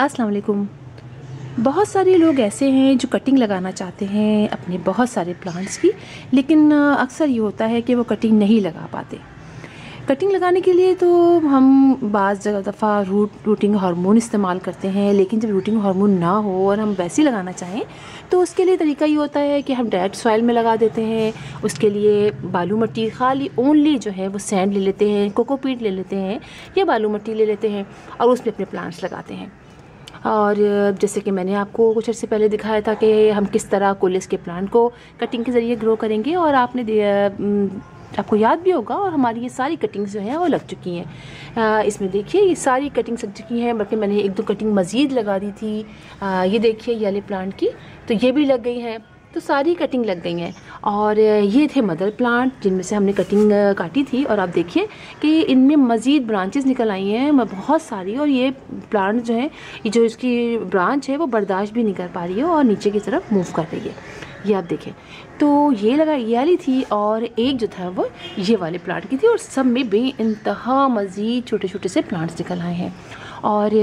अस्सलाम वालेकुम। बहुत सारे लोग ऐसे हैं जो कटिंग लगाना चाहते हैं अपने बहुत सारे प्लांट्स की, लेकिन अक्सर ये होता है कि वो कटिंग नहीं लगा पाते। कटिंग लगाने के लिए तो हम बाज़ दफ़ा रूटिंग हार्मोन इस्तेमाल करते हैं, लेकिन जब रूटिंग हार्मोन ना हो और हम वैसे ही लगाना चाहें तो उसके लिए तरीका ये होता है कि हम डायरेक्ट सॉइल में लगा देते हैं। उसके लिए बालू मिट्टी खाली ओनली जो है वो सैंड ले लेते हैं, कोकोपीट ले लेते हैं या बालू मिट्टी ले लेते हैं और उसमें अपने प्लांट्स लगाते हैं। और जैसे कि मैंने आपको कुछ अर्से पहले दिखाया था कि हम किस तरह कोलियस के प्लांट को कटिंग के ज़रिए ग्रो करेंगे, और आपको याद भी होगा। और हमारी ये सारी कटिंग्स जो हैं वो लग चुकी हैं। इसमें देखिए ये सारी कटिंग्स लग चुकी हैं, बल्कि मैंने 1-2 कटिंग मज़ीद लगा दी थी। ये देखिए ये वाले प्लांट की तो ये भी लग गई हैं, तो सारी कटिंग लग गई हैं। और ये थे मदर प्लांट जिनमें से हमने कटिंग काटी थी, और आप देखिए कि इनमें मज़ीद ब्रांचेस निकल आई हैं बहुत सारी। और ये प्लांट जो है, ये जो इसकी ब्रांच है वो बर्दाश्त भी नहीं कर पा रही है और नीचे की तरफ मूव कर रही है। ये आप देखें, तो ये वाली थी और एक जो था वो ये वाले प्लांट की थी, और सब में बेइंतहा मज़ीद छोटे छोटे से प्लांट्स निकल आए हैं। और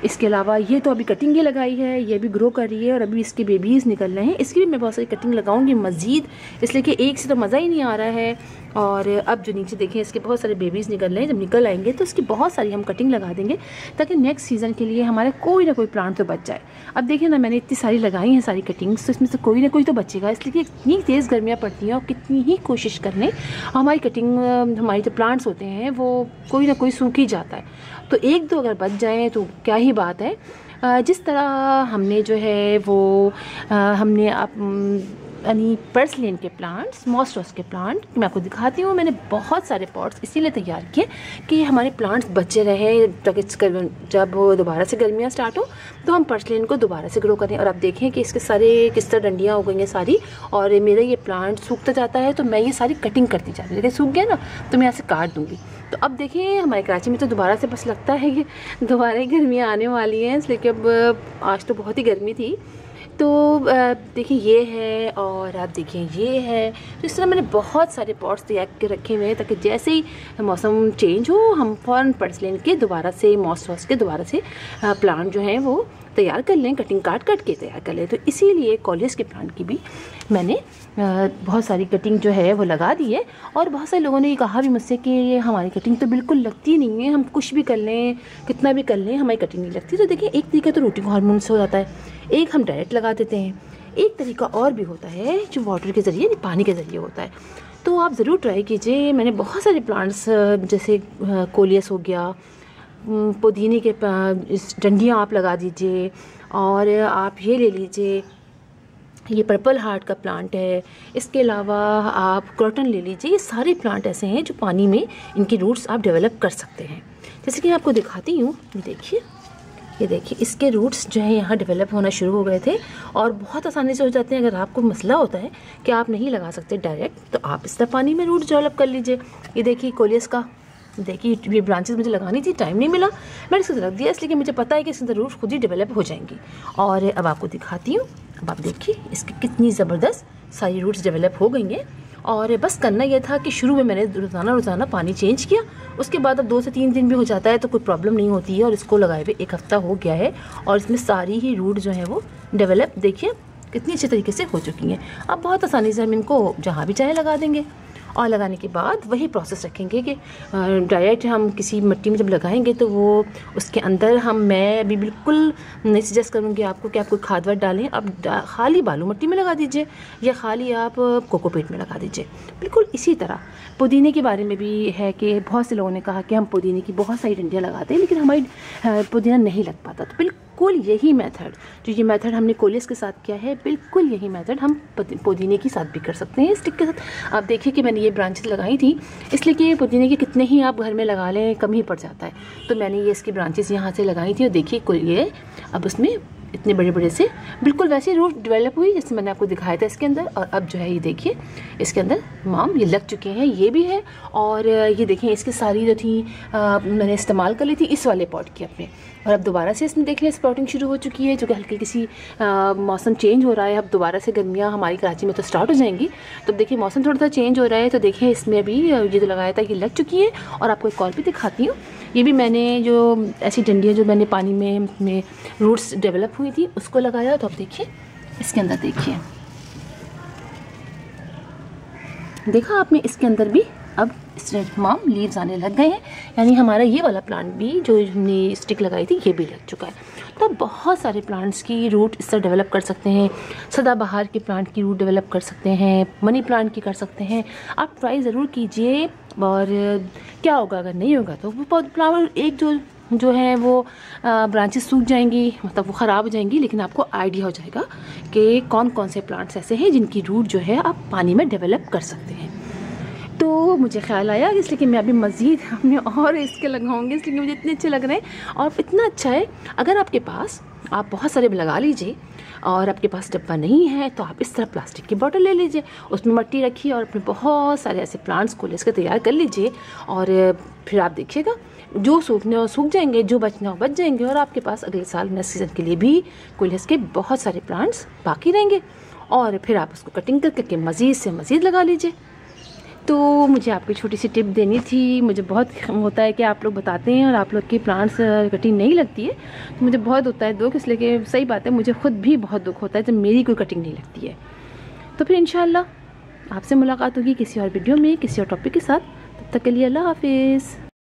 इसके अलावा ये तो अभी कटिंग ये लगाई है, ये भी ग्रो कर रही है और अभी इसके बेबीज़ निकल रहे हैं। इसकी भी मैं बहुत सारी कटिंग लगाऊंगी मज़ीद, इसलिए कि एक से तो मज़ा ही नहीं आ रहा है। और अब जो नीचे देखें इसके बहुत सारे बेबीज़ निकल रहे हैं, जब निकल आएंगे तो इसकी बहुत सारी हम कटिंग लगा देंगे ताकि नेक्स्ट सीज़न के लिए हमारा कोई ना कोई प्लांट तो बच जाए। अब देखिए ना, मैंने इतनी सारी लगाई हैं सारी कटिंग्स, तो इसमें से कोई ना कोई तो बचेगा, इसलिए कि इतनी तेज़ गर्मियाँ पड़ती हैं और कितनी ही कोशिश कर लें हमारी कटिंग, हमारे जो प्लांट्स होते हैं वो कोई ना कोई सूख ही जाता है। तो 1-2 अगर बच जाएँ तो क्या ही बात है। जिस तरह हमने जो है वो हमने यानी पर्सलेन के प्लांट्स, मॉस के प्लांट मैं आपको दिखाती हूँ। मैंने बहुत सारे पॉट्स इसीलिए तैयार किए कि हमारे प्लांट्स बचे रहे, ताकि जब दोबारा से गर्मियाँ स्टार्ट हो तो हम पर्सलेन को दोबारा से ग्रो करें। और आप देखें कि इसके सारे किस तरह डंडियाँ हो गई हैं सारी, और मेरा ये प्लांट सूखता जाता है तो मैं ये सारी कटिंग करती जाती हूँ। लेकिन सूख गया ना तो मैं यहाँ से काट दूँगी। तो अब देखिए हमारे कराची में तो दोबारा से बस लगता है कि दोबारा ही गर्मियाँ आने वाली हैं, इसलिए कि अब आज तो बहुत ही गर्मी थी। तो देखिए ये है, और आप देखिए ये है। तो इस तरह मैंने बहुत सारे पॉट्स तैयार के रखे हुए हैं ताकि जैसे ही मौसम चेंज हो हम फ़ौरन पर्सलेन के दोबारा से, मॉस के दोबारा से प्लांट जो हैं वो तैयार कर लें, कटिंग काट के तैयार कर लें। तो इसीलिए कोलियस के प्लांट की भी मैंने बहुत सारी कटिंग जो है वो लगा दी है। और बहुत सारे लोगों ने ये कहा भी मुझसे कि ये हमारी कटिंग तो बिल्कुल लगती नहीं है, हम कुछ भी कर लें, कितना भी कर लें, हमारी कटिंग नहीं लगती। तो देखिए एक तरीका तो रूटिंग हार्मोन से हो जाता है, एक हम डायरेक्ट लगा देते हैं, एक तरीका और भी होता है जो वाटर के ज़रिए, पानी के ज़रिए होता है। तो आप ज़रूर ट्राई कीजिए। मैंने बहुत सारे प्लांट्स जैसे कोलियस हो गया, पुदीने के डंडियाँ आप लगा दीजिए, और आप ये ले लीजिए, ये पर्पल हार्ट का प्लांट है। इसके अलावा आप क्रॉटन ले लीजिए। ये सारे प्लांट ऐसे हैं जो पानी में इनकी रूट्स आप डेवलप कर सकते हैं। जैसे कि आपको दिखाती हूँ, ये देखिए इसके रूट्स जो है यहाँ डेवलप होना शुरू हो गए थे और बहुत आसानी से हो जाते हैं। अगर आपको मसला होता है कि आप नहीं लगा सकते डायरेक्ट, तो आप इस तरह पानी में रूट्स डेवलप कर लीजिए। ये देखिए कोलियस का, देखिए ये ब्रांचेस मुझे लगानी थी, टाइम नहीं मिला, मैंने इसको रख दिया, इसलिए कि मुझे पता है कि इसके अंदर रूट्स खुद ही डेवलप हो जाएंगी। और अब आपको दिखाती हूँ, अब आप देखिए इसकी कितनी ज़बरदस्त सारी रूट्स डेवलप हो गई हैं। और बस करना यह था कि शुरू में मैंने रोज़ाना पानी चेंज किया, उसके बाद अब 2 से 3 दिन भी हो जाता है तो कोई प्रॉब्लम नहीं होती है। और इसको लगाए हुए 1 हफ़्ता हो गया है और इसमें सारी ही रूट जो है वो डेवलप देखिए कितनी अच्छे तरीके से हो चुकी हैं। अब बहुत आसानी से हम इनको जहाँ भी चाहे लगा देंगे। और लगाने के बाद वही प्रोसेस रखेंगे कि डायरेक्ट हम किसी मिट्टी में जब लगाएंगे तो वो उसके अंदर मैं अभी बिल्कुल नहीं सजेस्ट करूँगी आपको कि आप कोई खाद वाद डालें। अब खाली बालू मिट्टी में लगा दीजिए या खाली आप कोकोपीट में लगा दीजिए। बिल्कुल इसी तरह पुदीने के बारे में भी है कि बहुत से लोगों ने कहा कि हम पुदीने की बहुत सारी डंडियाँ लगाते हैं लेकिन हमारी पुदीना नहीं लग पाता। तो बिल्कुल यही मेथड, जो ये मेथड हमने कोलियस के साथ किया है, बिल्कुल यही मेथड हम पुदीने के साथ भी कर सकते हैं, स्टिक के साथ। आप देखिए कि मैंने ये ब्रांचेस लगाई थी, इसलिए कि पुदीने के कितने ही आप घर में लगा लें कम ही पड़ जाता है। तो मैंने ये इसकी ब्रांचेस यहाँ से लगाई थी और देखिए ये अब उसमें इतने बड़े बड़े से बिल्कुल वैसे रूट डेवलप हुई जैसे मैंने आपको दिखाया था इसके अंदर। और अब जो है ये देखिए इसके अंदर ये लग चुके हैं, ये भी है। और ये देखें इसकी सारी जो थी मैंने इस्तेमाल कर ली थी इस वाले पॉट की अपने, और अब दोबारा से इसमें देख लें स्प्राउटिंग शुरू हो चुकी है, जो कि हल्की किसी मौसम चेंज हो रहा है। अब दोबारा से गर्मियाँ हमारी कराची में तो स्टार्ट हो जाएंगी, तो देखिए मौसम थोड़ा सा चेंज हो रहा है। तो देखिए इसमें अभी ये जो लगाया था ये लग चुकी है। और आपको एक और भी दिखाती हूँ, ये भी मैंने जो ऐसी डंडियाँ जो मैंने पानी में रूट्स डेवलप हुई थी उसको लगाया। तो अब देखिए इसके अंदर, देखिए देखा आपने, इसके अंदर भी अब तमाम लीव्स आने लग गए हैं। यानी हमारा ये वाला प्लांट भी जो हमने स्टिक लगाई थी ये भी लग चुका है। तो बहुत सारे प्लांट्स की रूट इस तरह डेवलप कर सकते हैं। सदाबहार के प्लांट की रूट डेवलप कर सकते हैं, मनी प्लांट की कर सकते हैं। आप ट्राई ज़रूर कीजिए। और क्या होगा अगर नहीं होगा तो वो फ्लावर एक जो है वो ब्रांचेस सूख जाएंगी, मतलब वो ख़राब हो जाएंगी, लेकिन आपको आइडिया हो जाएगा कि कौन कौन से प्लांट्स ऐसे हैं जिनकी रूट जो है आप पानी में डेवलप कर सकते हैं। तो मुझे ख्याल आया इसलिए कि मैं अभी मज़ीद हमने और इसके लगाऊंगी, इसलिए मुझे इतने अच्छे लग रहे हैं और इतना अच्छा है। अगर आपके पास, आप बहुत सारे लगा लीजिए और आपके पास डब्बा नहीं है तो आप इस तरह प्लास्टिक की बोतल ले लीजिए, उसमें मिट्टी रखिए और अपने बहुत सारे ऐसे प्लांट्स को लेकर तैयार कर लीजिए। और फिर आप देखिएगा जो सूखने और सूख जाएंगे, जो बचना हो बच जाएंगे, और आपके पास अगले साल नेक्स्ट सीज़न के लिए भी कोलियस के बहुत सारे प्लांट्स बाकी रहेंगे। और फिर आप उसको कटिंग करके मज़ीद से मज़ीद लगा लीजिए। तो मुझे आपकी छोटी सी टिप देनी थी। मुझे बहुत होता है कि आप लोग बताते हैं और आप लोग की प्लांट्स कटिंग नहीं लगती है, तो मुझे बहुत होता है दुख, इसलिए कि सही बात है मुझे ख़ुद भी बहुत दुख होता है जब मेरी कोई कटिंग नहीं लगती है। तो फिर इंशाल्लाह आपसे मुलाकात होगी किसी और वीडियो में किसी और टॉपिक के साथ। तब तक के लिए अल्लाह हाफिज़।